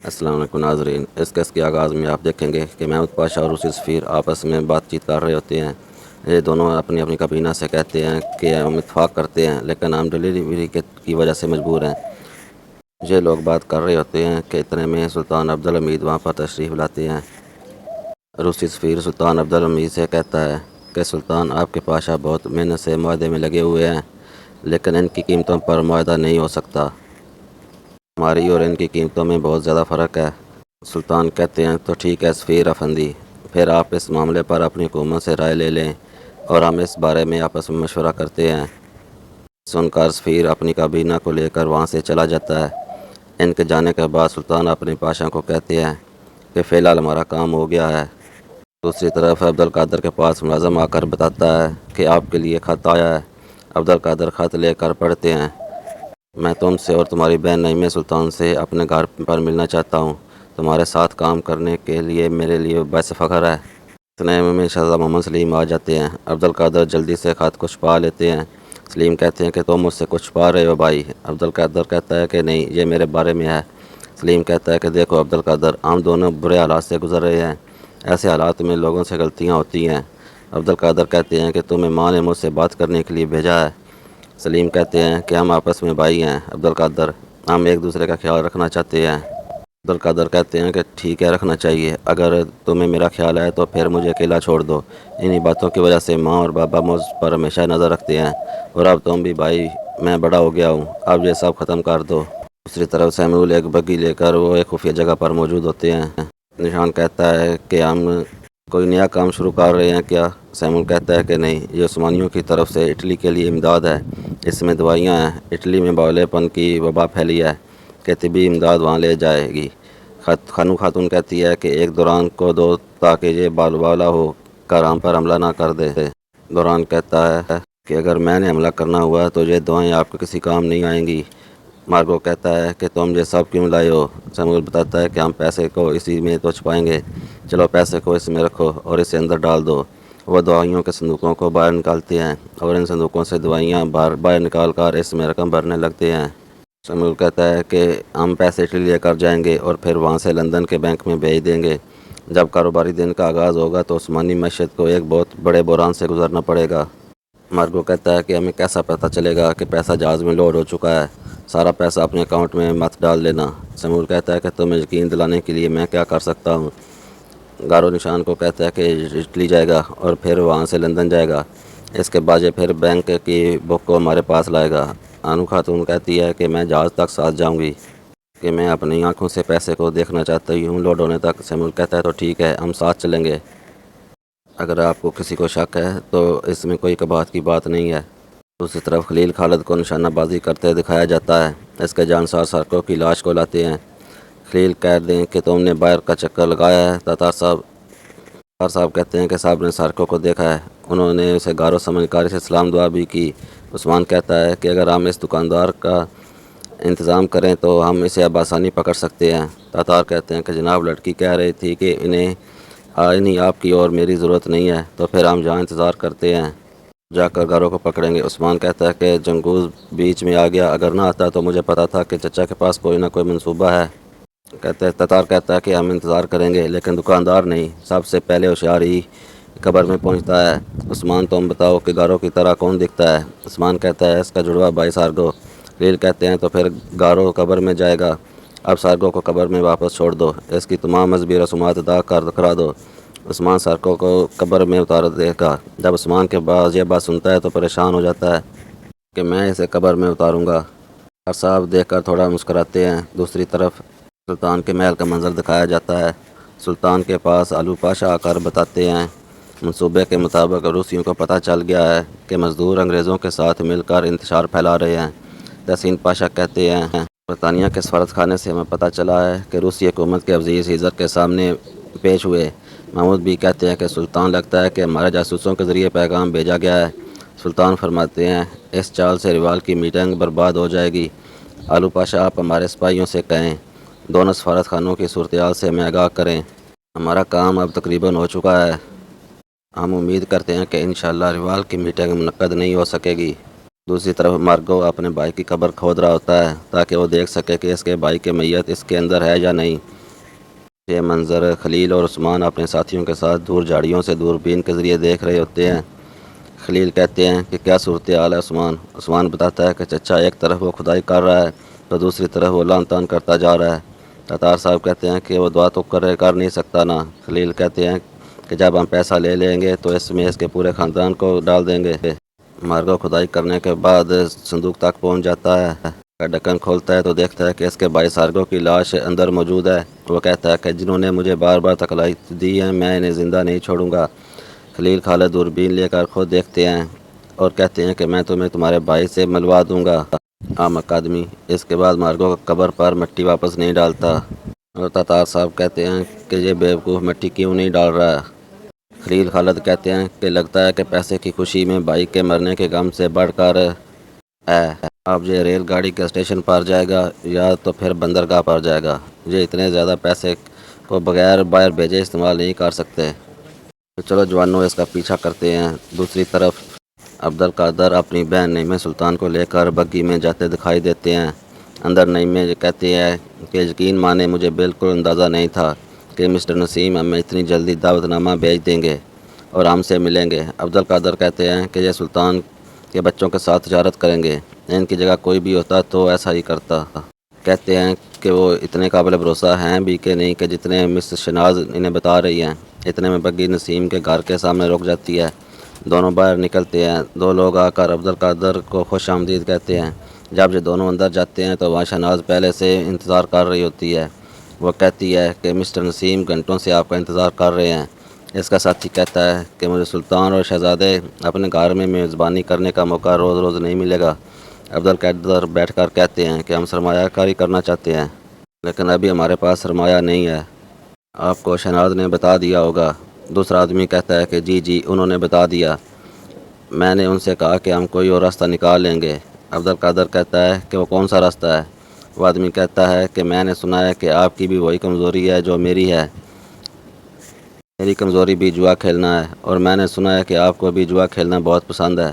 السلام علیکم ناظرین، اس کیس کے آغاز میں آپ دیکھیں گے کہ محمود پاشا اور روسی سفیر آپس میں بات چیت کر رہے ہوتے ہیں۔ یہ دونوں اپنی اپنی کابینہ سے کہتے ہیں کہ ہم اتفاق کرتے ہیں، لیکن ہم ڈیلیوری کی وجہ سے مجبور ہیں۔ یہ لوگ بات کر رہے ہوتے ہیں کہ اتنے میں سلطان عبدالحمید وہاں پر تشریف لاتے ہیں۔ روسی سفیر سلطان عبدالحمید سے کہتا ہے کہ سلطان، آپ کے پاشا بہت محنت سے معاہدے میں لگے ہوئے ہیں، لیکن ان کی قیمتوں پر معاہدہ نہیں ہو سکتا۔ ہماری اور ان کی قیمتوں میں بہت زیادہ فرق ہے۔ سلطان کہتے ہیں تو ٹھیک ہے سفیر افندی، پھر آپ اس معاملے پر اپنی حکومت سے رائے لے لیں اور ہم اس بارے میں آپس میں مشورہ کرتے ہیں۔ سن کر سفیر اپنی کابینہ کو لے کر وہاں سے چلا جاتا ہے۔ ان کے جانے کے بعد سلطان اپنے پاشا کو کہتے ہیں کہ فی الحال ہمارا کام ہو گیا ہے۔ دوسری طرف عبدالقادر کے پاس ملازم آ کر بتاتا ہے کہ آپ کے لیے خط آیا ہے۔ عبدالقادر خط لے کر پڑھتے ہیں، میں تم سے اور تمہاری بہن نعیمہ سلطان سے اپنے گھر پر ملنا چاہتا ہوں۔ تمہارے ساتھ کام کرنے کے لیے میرے لیے باعث فخر ہے۔ اتنے میں شہزادہ محمد سلیم آ جاتے ہیں۔ عبدالقادر جلدی سے خط کو چھپا لیتے ہیں۔ سلیم کہتے ہیں کہ تم مجھ سے کچھ چھپا رہے ہو بھائی۔ عبدالقادر کہتا ہے کہ نہیں، یہ میرے بارے میں ہے۔ سلیم کہتا ہے کہ دیکھو عبدالقادر، ہم دونوں برے حالات سے گزر رہے ہیں۔ ایسے حالات میں لوگوں سے غلطیاں ہوتی ہیں۔ عبدالقادر کہتے ہیں کہ تمہیں ماں نے مجھ سے بات کرنے کے لیے بھیجا ہے۔ سلیم کہتے ہیں کہ ہم آپس میں بھائی ہیں عبدالقادر، ہم ایک دوسرے کا خیال رکھنا چاہتے ہیں۔ عبدالقادر کہتے ہیں کہ ٹھیک ہے، رکھنا چاہیے۔ اگر تمہیں میرا خیال ہے تو پھر مجھے اکیلا چھوڑ دو۔ انہی باتوں کی وجہ سے ماں اور بابا مجھ پر ہمیشہ نظر رکھتے ہیں، اور اب تم بھی بھائی، میں بڑا ہو گیا ہوں، اب یہ سب ختم کر دو۔ دوسری طرف سیمول ایک بگی لے کر وہ ایک خفیہ جگہ پر موجود ہوتے ہیں۔ نشان کہتا ہے کہ ہم کوئی نیا کام شروع کر رہے ہیں کیا؟ سیمول کہتا ہے کہ نہیں، یہ عثمانیوں کی طرف سے اٹلی کے لیے امداد ہے، اس میں دوائیاں ہیں۔ اٹلی میں بولے پن کی وبا پھیلی ہے کہ طبی امداد وہاں لے جائے گی۔ خانو خاتون کہتی ہے کہ ایک دوران کو دو تاکہ یہ بالوالا ہو کر ہم پر حملہ نہ کر دے۔ دوران کہتا ہے کہ اگر میں نے حملہ کرنا ہوا تو یہ دوائیں آپ کو کسی کام نہیں آئیں گی۔ مارگو کہتا ہے کہ تم یہ سب کیوں لائے ہو؟ سیمول بتاتا ہے کہ ہم پیسے کو اسی میں تو چھپائیں گے، چلو پیسے کو اس میں رکھو اور اسے اندر ڈال دو۔ وہ دوائیوں کے صندوقوں کو باہر نکالتے ہیں اور ان صندوقوں سے دوائیاں باہر نکال کر اس میں رقم بھرنے لگتے ہیں۔ سیمول کہتا ہے کہ ہم پیسے اٹلی لے کر جائیں گے اور پھر وہاں سے لندن کے بینک میں بھیج دیں گے۔ جب کاروباری دن کا آغاز ہوگا تو عثمانی معیشت کو ایک بہت بڑے بحران سے گزرنا پڑے گا۔ مارگو کہتا ہے کہ ہمیں کیسا پتہ چلے گا کہ پیسہ جہاز میں لوڈ ہو چکا ہے؟ سارا پیسہ اپنے اکاؤنٹ میں مت ڈال لینا۔ سیمول کہتا ہے کہ تمہیں یقین دلانے کے لیے میں کیا کر سکتا ہوں؟ گارو نشان کو کہتا ہے کہ اٹلی جائے گا اور پھر وہاں سے لندن جائے گا، اس کے بعد یہ پھر بینک کی بک کو ہمارے پاس لائے گا۔ انو خاتون کہتی ہے کہ میں جہاز تک ساتھ جاؤں گی، کہ میں اپنی آنکھوں سے پیسے کو دیکھنا چاہتی ہوں لوڈ ہونے تک۔ سیمول کہتا ہے تو ٹھیک ہے، ہم ساتھ چلیں گے۔ اگر آپ کو کسی کو شک ہے تو اس میں کوئی کباہت کی بات نہیں ہے۔ دوسری طرف خلیل خالد کو نشانہ بازی کرتے دکھایا جاتا ہے۔ اس کے جانسار سارکو کی لاش کو لاتے ہیں۔ خلیل کہہ دیں کہ تم نے باہر کا چکر لگایا ہے۔ تاتار صاحب کہتے ہیں کہ صاحب نے سارکو کو دیکھا ہے، انہوں نے اسے گارو سمجھکاری سے سلام دعا بھی کی۔ عثمان کہتا ہے کہ اگر ہم اس دکاندار کا انتظام کریں تو ہم اسے اب آسانی پکڑ سکتے ہیں۔ تاتار کہتے ہیں کہ جناب لڑکی کہہ رہی تھی کہ انہیں آپ کی اور میری ضرورت نہیں ہے، تو پھر ہم جہاں انتظار کرتے ہیں جا کر گارو کو پکڑیں گے۔ عثمان کہتا ہے کہ جنگوز بیچ میں آ گیا، اگر نہ آتا تو مجھے پتا تھا کہ چچا کے پاس کوئی نہ کوئی منصوبہ ہے۔ تاتار کہتا ہے کہ ہم انتظار کریں گے، لیکن دکاندار نہیں، سب سے پہلے ہوشیار ہی قبر میں پہنچتا ہے۔ عثمان تم بتاؤ کہ گارو کی طرح کون دکھتا ہے؟ عثمان کہتا ہے اس کا جڑوا بھائی سارگو۔ خلیل کہتے ہیں تو پھر گارو قبر میں جائے گا، اب سارگو کو قبر میں واپس چھوڑ دو، اس کی تمام مذہبی رسومات ادا کرا دو۔ عثمان سارگو کو قبر میں اتار دے گا۔ جب عثمان کے بعد یہ بات سنتا ہے تو پریشان ہو جاتا ہے کہ میں اسے قبر میں اتاروں گا۔ ہر صاحب دیکھ کر تھوڑا مسکراتے ہیں۔ دوسری طرف سلطان کے محل کا منظر دکھایا جاتا ہے۔ سلطان کے پاس آلو پاشا آ کر بتاتے ہیں منصوبے کے مطابق روسیوں کو پتہ چل گیا ہے کہ مزدور انگریزوں کے ساتھ مل کر انتشار پھیلا رہے ہیں۔ تحسین پاشا کہتے ہیں برطانیہ کے سفارت خانے سے ہمیں پتہ چلا ہے کہ روسی حکومت کے عزیز ہیزر کے سامنے پیش ہوئے۔ محمود بھی کہتے ہیں کہ سلطان لگتا ہے کہ ہمارے جاسوسوں کے ذریعے پیغام بھیجا گیا ہے۔ سلطان فرماتے ہیں اس چال سے ریوال کی میٹنگ برباد ہو جائے گی۔ آلو پاشا آپ ہمارے سپاہیوں سے کہیں دونوں سفارت خانوں کی صورتحال سے ہمیں آگاہ کریں، ہمارا کام اب تقریباً ہو چکا ہے۔ ہم امید کرتے ہیں کہ انشاءاللہ ریوال کی میٹنگ منعقد نہیں ہو سکے گی۔ دوسری طرف مارگو اپنے بھائی کی قبر کھود رہا ہوتا ہے تاکہ وہ دیکھ سکے کہ اس کے بھائی کی میت اس کے اندر ہے یا نہیں۔ یہ منظر خلیل اور عثمان اپنے ساتھیوں کے ساتھ دور جھاڑیوں سے دوربین کے ذریعے دیکھ رہے ہوتے ہیں۔ خلیل کہتے ہیں کہ کیا صورتحال ہے عثمان؟ عثمان بتاتا ہے کہ چچا ایک طرف وہ کھدائی کر رہا ہے تو دوسری طرف وہ لعن طعن کرتا جا رہا ہے۔ تتار صاحب کہتے ہیں کہ وہ دعا تو کر نہیں سکتا نا۔ خلیل کہتے ہیں کہ جب ہم پیسہ لے لیں گے تو اس میں اس کے پورے خاندان کو ڈال دیں گے۔ مارگو کھدائی کرنے کے بعد صندوق تک پہنچ جاتا ہے۔ ڈھکن کھولتا ہے تو دیکھتا ہے کہ اس کے بھائی سارگو کی لاش اندر موجود ہے۔ وہ کہتا ہے کہ جنہوں نے مجھے بار بار تکلیف دی ہے میں انہیں زندہ نہیں چھوڑوں گا۔ خلیل خالد دوربین لے کر خود دیکھتے ہیں اور کہتے ہیں کہ میں تمہیں تمہارے بھائی سے ملوا دوں گا۔ احمق آدمی۔ اس کے بعد مارگو قبر پر مٹی واپس نہیں ڈالتا اور تتار صاحب کہتے ہیں کہ یہ بیوقوف مٹی کیوں نہیں ڈال رہا ہے۔ خلیل خالد کہتے ہیں کہ لگتا ہے کہ پیسے کی خوشی میں بھائی کے مرنے کے غم سے بڑھ کر ہے۔ اب یہ ریل گاڑی کے اسٹیشن پر جائے گا یا تو پھر بندرگاہ پر جائے گا۔ یہ اتنے زیادہ پیسے کو بغیر باہر بھیجے استعمال نہیں کر سکتے۔ تو چلو جوانوں اس کا پیچھا کرتے ہیں۔ دوسری طرف عبدالقادر اپنی بہن نعیمہ سلطان کو لے کر بگی میں جاتے دکھائی دیتے ہیں۔ اندر نعیمہ کہتی ہے کہ یقین مانے مجھے بالکل اندازہ نہیں تھا کہ مسٹر نسیم ہمیں اتنی جلدی دعوت نامہ بھیج دیں گے اور ہم سے ملیں گے۔ عبدالقادر کہتے ہیں کہ یہ سلطان کے بچوں کے ساتھ تجارت کریں گے، ان کی جگہ کوئی بھی ہوتا تو ایسا ہی کرتا۔ کہتے ہیں کہ وہ اتنے قابل بھروسہ ہیں بھی کہ نہیں کہ جتنے مس شناز انہیں بتا رہی ہیں۔ اتنے میں بگی نسیم کے گھر کے سامنے رک جاتی ہے۔ دونوں باہر نکلتے ہیں۔ دو لوگ آ کر عبدالقادر کو خوش آمدید کہتے ہیں۔ جب یہ دونوں اندر جاتے ہیں تو وہاں شہناز پہلے سے انتظار کر رہی ہوتی ہے۔ وہ کہتی ہے کہ مسٹر نسیم گھنٹوں سے آپ کا انتظار کر رہے ہیں۔ اس کا ساتھی کہتا ہے کہ مجھے سلطان اور شہزادے اپنے گھر میں میزبانی کرنے کا موقع روز روز نہیں ملے گا۔ عبدالقادر بیٹھ کر کہتے ہیں کہ ہم سرمایہ کاری کرنا چاہتے ہیں لیکن ابھی ہمارے پاس سرمایہ نہیں ہے۔ آپ کو شہناز نے بتا دیا ہوگا۔ دوسرا آدمی کہتا ہے کہ جی انہوں نے بتا دیا، میں نے ان سے کہا کہ ہم کوئی اور راستہ نکال لیں گے۔ عبدالقادر کہتا ہے کہ وہ کون سا راستہ ہے؟ وہ آدمی کہتا ہے کہ میں نے سنا ہے کہ آپ کی بھی وہی کمزوری ہے جو میری ہے۔ میری کمزوری بھی جوا کھیلنا ہے اور میں نے سنا ہے کہ آپ کو بھی جوا کھیلنا بہت پسند ہے۔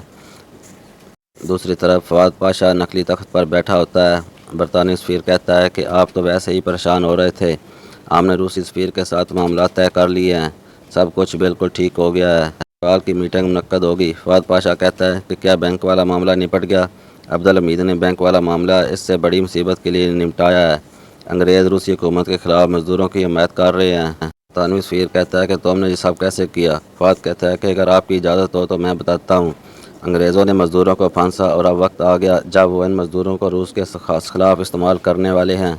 دوسری طرف فواد پاشا نقلی تخت پر بیٹھا ہوتا ہے۔ برطانوی سفیر کہتا ہے کہ آپ تو ویسے ہی پریشان ہو رہے تھے، ہم نے روسی سفیر کے ساتھ معاملات طے کر لیے ہیں، سب کچھ بالکل ٹھیک ہو گیا ہے، کال کی میٹنگ منعقد ہوگی۔ فواد پاشا کہتا ہے کہ کیا بینک والا معاملہ نپٹ گیا؟ عبدالحمید نے بینک والا معاملہ اس سے بڑی مصیبت کے لیے نمٹایا ہے، انگریز روسی حکومت کے خلاف مزدوروں کی حمایت کر رہے ہیں۔ برطانوی سفیر کہتا ہے کہ تم نے یہ سب کیسے کیا؟ فواد کہتا ہے کہ اگر آپ کی اجازت ہو تو میں بتاتا ہوں۔ انگریزوں نے مزدوروں کو پھانسا اور اب وقت آ گیا جب وہ ان مزدوروں کو روس کے خلاف استعمال کرنے والے ہیں۔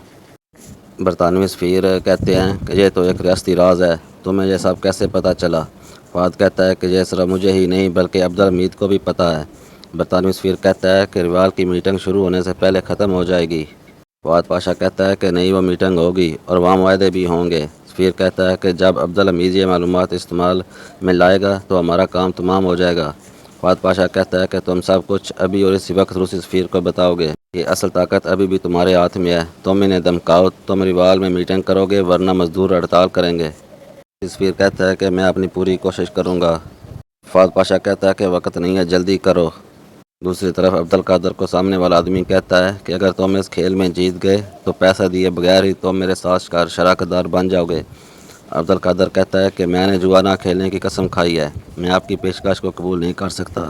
برطانوی سفیر کہتے ہیں کہ یہ تو ایک ریاستی راز ہے، تمہیں یہ سب کیسے پتہ چلا؟ فواد کہتا ہے کہ یہ صرف مجھے ہی نہیں بلکہ عبدالحمید کو بھی پتہ ہے۔ برطانوی سفیر کہتا ہے کہ ریوال کی میٹنگ شروع ہونے سے پہلے ختم ہو جائے گی۔ فواد پاشا کہتا ہے کہ نہیں، وہ میٹنگ ہوگی اور وہاں معاہدے بھی ہوں گے۔ سفیر کہتا ہے کہ جب عبدالحمید یہ معلومات استعمال میں لائے گا تو ہمارا کام تمام ہو جائے گا۔ فواد پاشا کہتا ہے کہ تم سب کچھ ابھی اور اسی وقت روسی سفیر کو بتاؤ گے، یہ اصل طاقت ابھی بھی تمہارے ہاتھ میں ہے، تم انہیں دھمکاؤ، تم ریوال میں میٹنگ کرو گے ورنہ مزدور ہڑتال کریں گے۔ سفیر کہتا ہے کہ میں اپنی پوری کوشش کروں گا۔ فواد پاشا کہتا ہے کہ وقت نہیں ہے، جلدی کرو۔ دوسری طرف عبدالقادر کو سامنے والا آدمی کہتا ہے کہ اگر تم اس کھیل میں جیت گئے تو پیسہ دیے بغیر ہی تم میرے ساتھ شراکت دار بن جاؤ گے۔ عبدالقادر کہتا ہے کہ میں نے جوا نہ کھیلنے کی قسم کھائی ہے، میں آپ کی پیشکش کو قبول نہیں کر سکتا۔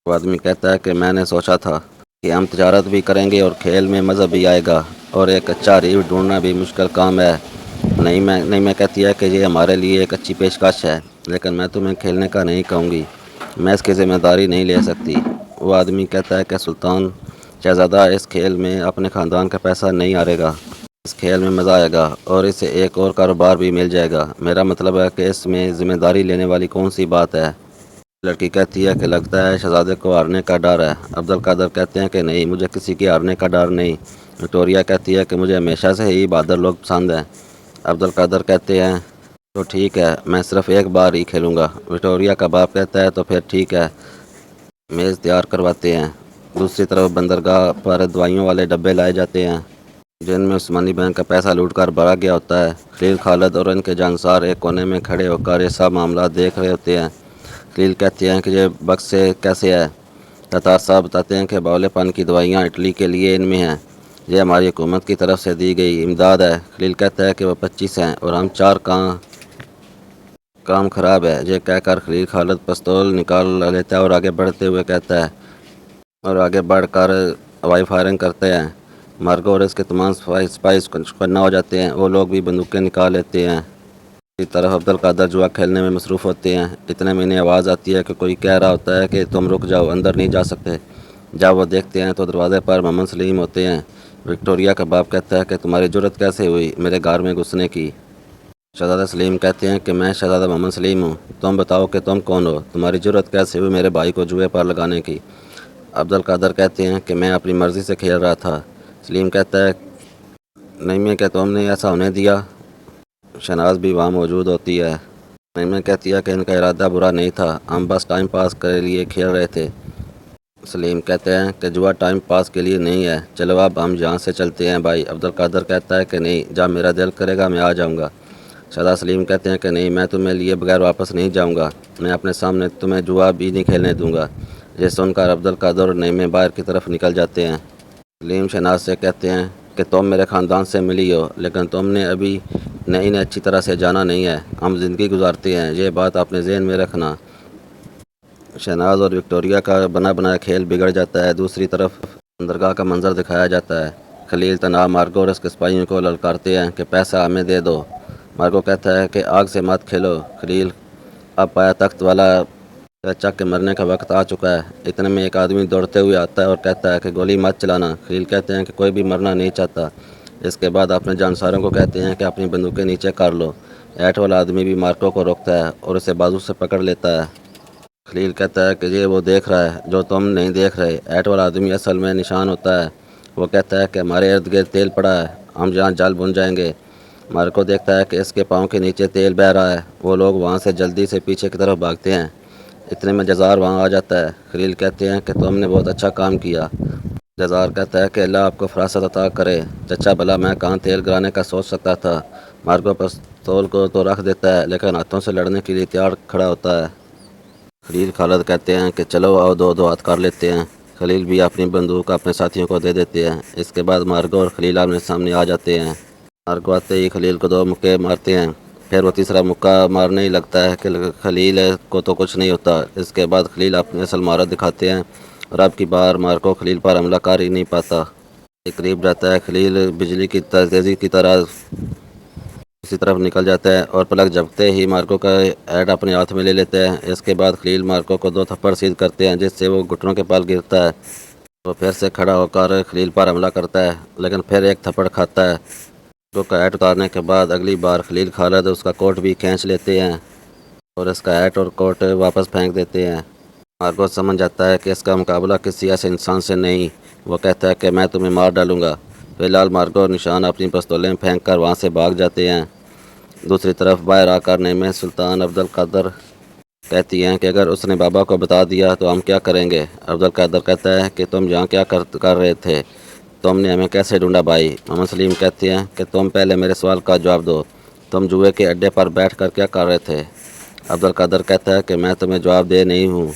وہ آدمی کہتا ہے کہ میں نے سوچا تھا کہ ہم تجارت بھی کریں گے اور کھیل میں مزہ بھی آئے گا اور ایک اچھا حریف ڈھونڈنا بھی مشکل کام ہے۔ نہیں میں کہتی ہے کہ یہ ہمارے لیے ایک اچھی پیشکش ہے لیکن میں تمہیں کھیلنے کا نہیں کہوں گی، میں اس کی ذمہ داری نہیں لے سکتی۔ وہ آدمی کہتا ہے کہ سلطان شہزادہ اس کھیل میں اپنے خاندان کا پیسہ نہیں ہارے گا، اس کھیل میں مزہ آئے گا اور اسے ایک اور کاروبار بھی مل جائے گا، میرا مطلب ہے کہ اس میں ذمہ داری لینے والی کون سی بات ہے؟ لڑکی کہتی ہے کہ لگتا ہے شہزادے کو ہارنے کا ڈر ہے۔ عبدالقادر کہتے ہیں کہ نہیں، مجھے کسی کے ہارنے کا ڈر نہیں۔ وکٹوریہ کہتی ہے کہ مجھے ہمیشہ سے ہی بہادر لوگ پسند ہیں۔ عبدالقادر کہتے ہیں تو ٹھیک ہے، میں صرف ایک بار ہی کھیلوں گا۔ وکٹوریہ کا باپ کہتا ہے تو پھر ٹھیک ہے، میز تیار کرواتے ہیں۔ دوسری طرف بندرگاہ پر دوائیوں والے ڈبے لائے جاتے ہیں جن میں عثمانی بینک کا پیسہ لوٹ کر بھرا گیا ہوتا ہے۔ خلیل خالد اور ان کے جانسار ایک کونے میں کھڑے ہو کر یہ سب معاملات دیکھ رہے ہوتے ہیں۔ خلیل کہتے ہیں کہ یہ بکسے کیسے ہے؟ تتار صاحب بتاتے ہیں کہ بولے پن کی دوائیاں اٹلی کے لیے ان میں ہیں، یہ ہماری حکومت کی طرف سے دی گئی امداد ہے۔ خلیل کہتا ہے کہ وہ 25 ہیں اور ہم 4 کام خراب ہے۔ یہ کہہ کر خلیل خالد پستول نکال لیتا ہے اور آگے بڑھتے ہوئے کہتا ہے اور آگے بڑھ کر ہوائی فائرنگ کرتے ہیں۔ مارگو اور اس کے تمام سپائس کنّا ہو جاتے ہیں، وہ لوگ بھی بندوقیں نکال لیتے ہیں۔ اسی طرف عبدالقادر جوا کھیلنے میں مصروف ہوتے ہیں۔ اتنے میں انہیں آواز آتی ہے کہ کوئی کہہ رہا ہوتا ہے کہ تم رک جاؤ، اندر نہیں جا سکتے۔ جب وہ دیکھتے ہیں تو دروازے پر محمد سلیم ہوتے ہیں۔ وکٹوریا کا باپ کہتا ہے کہ تمہاری جرت کیسے ہوئی میرے گھر میں گھسنے کی؟ شہزادہ سلیم کہتے ہیں کہ میں شہزادہ محمد سلیم ہوں، تم بتاؤ کہ تم کون ہو؟ تمہاری جرت کیسے ہوئی میرے بھائی کو جوئے پر لگانے کی؟ عبدالقادر کہتے ہیں کہ میں اپنی مرضی سے کھیل رہا تھا۔ سلیم کہتا ہے نہیں کہ تم نے ایسا ہونے دیا؟ شہناز بھی وہاں موجود ہوتی ہے۔ نعیمہ کہتی ہے کہ ان کا ارادہ برا نہیں تھا، ہم بس ٹائم پاس کے لیے کھیل رہے تھے۔ سلیم کہتے ہیں کہ جوا ٹائم پاس کے لیے نہیں ہے، چلو اب ہم یہاں سے چلتے ہیں بھائی۔ عبدالقادر کہتا ہے کہ نہیں، جب میرا دل کرے گا میں آ جاؤں گا۔ شہزادہ سلیم کہتے ہیں کہ نہیں، میں تمہیں لیے بغیر واپس نہیں جاؤں گا، میں اپنے سامنے تمہیں جوا بھی نہیں کھیلنے دوں گا۔ یہ سن کر عبدالقادر اور نعیمہ باہر کی طرف نکل جاتے ہیں۔ سلیم شہناز سے کہتے ہیں کہ تم میرے خاندان سے ملی ہو، لیکن تم نے ابھی انہیں اچھی طرح سے جانا نہیں ہے، ہم زندگی گزارتے ہیں، یہ بات اپنے ذہن میں رکھنا۔ شہناز اور وکٹوریا کا بنا بنایا کھیل بگڑ جاتا ہے۔ دوسری طرف بندرگاہ کا منظر دکھایا جاتا ہے۔ خلیل تنہا مارگو اور اس کے سپاہیوں کو للکارتے ہیں کہ پیسہ ہمیں دے دو۔ مارگو کہتا ہے کہ آگ سے مت کھیلو خلیل، اب پایا تخت والا چک کے مرنے کا وقت آ چکا ہے۔ اتنے میں ایک آدمی دوڑتے ہوئے آتا ہے اور کہتا ہے کہ گولی مت چلانا۔ خلیل کہتے ہیں کہ کوئی بھی مرنا نہیں چاہتا۔ اس کے بعد اپنے جانساروں کو کہتے ہیں کہ اپنی بندوقیں نیچے کر لو۔ ایٹ والا آدمی بھی مارگو کو روکتا ہے اور اسے بازو سے پکڑ لیتا ہے۔ خلیل کہتا ہے کہ یہ وہ دیکھ رہا ہے جو تم نہیں دیکھ رہے۔ ایٹ والا آدمی اصل میں نشان ہوتا ہے۔ وہ کہتا ہے کہ ہمارے ارد گرد تیل پڑا ہے، ہم جہاں جل بن جائیں گے۔ مارگو دیکھتا ہے کہ اس کے پاؤں کے نیچے تیل بہہ رہا ہے۔ وہ لوگ وہاں سے جلدی سے پیچھے کی طرف بھاگتے ہیں۔ اتنے میں جزار وہاں آ جاتا ہے۔ خلیل کہتے ہیں کہ تم نے بہت اچھا کام کیا۔ جزار کہتا ہے کہ اللہ آپ کو فراست عطا کرے، چچا بھلا میں کہاں تیل گرانے کا سوچ سکتا تھا۔ مارگو پستول کو تو رکھ دیتا ہے لیکن ہاتھوں سے لڑنے کے لیے تیار کھڑا ہوتا ہے۔ خلیل خالد کہتے ہیں کہ چلو آؤ دو ہاتھ کر لیتے ہیں۔ خلیل بھی اپنی بندوق اپنے ساتھیوں کو دے دیتے ہیں۔ اس کے بعد مارگو اور خلیل آمنے سامنے آ جاتے ہیں۔ مارگو آتے ہی خلیل کو 2 مکے مارتے ہیں، پھر وہ تیسرا مکہ مارنے ہی لگتا ہے کہ خلیل کو تو کچھ نہیں ہوتا۔ اس کے بعد خلیل اپنی اصل مہارت دکھاتے ہیں اور اب کی بار مارگو خلیل پر حملہ کر ہی نہیں پاتا۔ قریب رہتا ہے، خلیل بجلی کی تیزی کی طرح اسی طرف نکل جاتا ہے اور پلک جھپکتے ہی مارگو کا ایٹ اپنے ہاتھ میں لے لیتا ہے۔ اس کے بعد خلیل مارگو کو 2 تھپڑ سیدھ کرتے ہیں جس سے وہ گھٹنوں کے بل گرتا ہے۔ وہ پھر سے کھڑا ہو کر خلیل پر حملہ کرتا ہے لیکن پھر ایک تھپڑ کھاتا ہے۔ مارگو کا ایٹ اتارنے کے بعد اگلی بار خلیل خالد اس کا کوٹ بھی کھینچ لیتے ہیں اور اس کا ایٹ اور کوٹ واپس پھینک دیتے ہیں۔ مارگو سمجھ جاتا ہے کہ اس کا مقابلہ کسی ایسے انسان سے نہیں۔ وہ کہتا ہے کہ میں تمہیں مار ڈالوں گا۔ فی الحال مارگو اور نشان اپنی پستولیں پھینک کر وہاں سے بھاگ جاتے ہیں۔ دوسری طرف باہر آ کر نعیمہ سلطان عبدالقادر کہتی ہیں کہ اگر اس نے بابا کو بتا دیا تو ہم کیا کریں گے؟ عبدالقادر کہتا ہے کہ تم یہاں کیا کر رہے تھے؟ تم نے ہمیں کیسے ڈھونڈا بھائی؟ محمد سلیم کہتے ہیں کہ تم پہلے میرے سوال کا جواب دو، تم جوئے کے اڈے پر بیٹھ کر کیا کر رہے تھے؟ عبدالقادر کہتا ہے کہ میں تمہیں جواب دے نہیں ہوں۔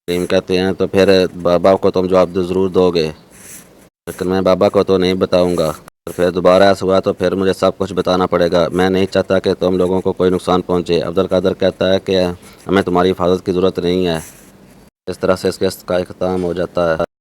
سلیم کہتے ہیں تو پھر بابا کو تم جواب ضرور دو گے، لیکن میں بابا کو تو نہیں بتاؤں گا، اور پھر دوبارہ ایسا ہوا تو پھر مجھے سب کچھ بتانا پڑے گا، میں نہیں چاہتا کہ تم لوگوں کو کوئی نقصان پہنچے۔ عبدالقادر کہتا ہے کہ ہمیں تمہاری حفاظت کی ضرورت نہیں ہے۔ اس طرح سے اس کیس کا اختتام ہو جاتا ہے۔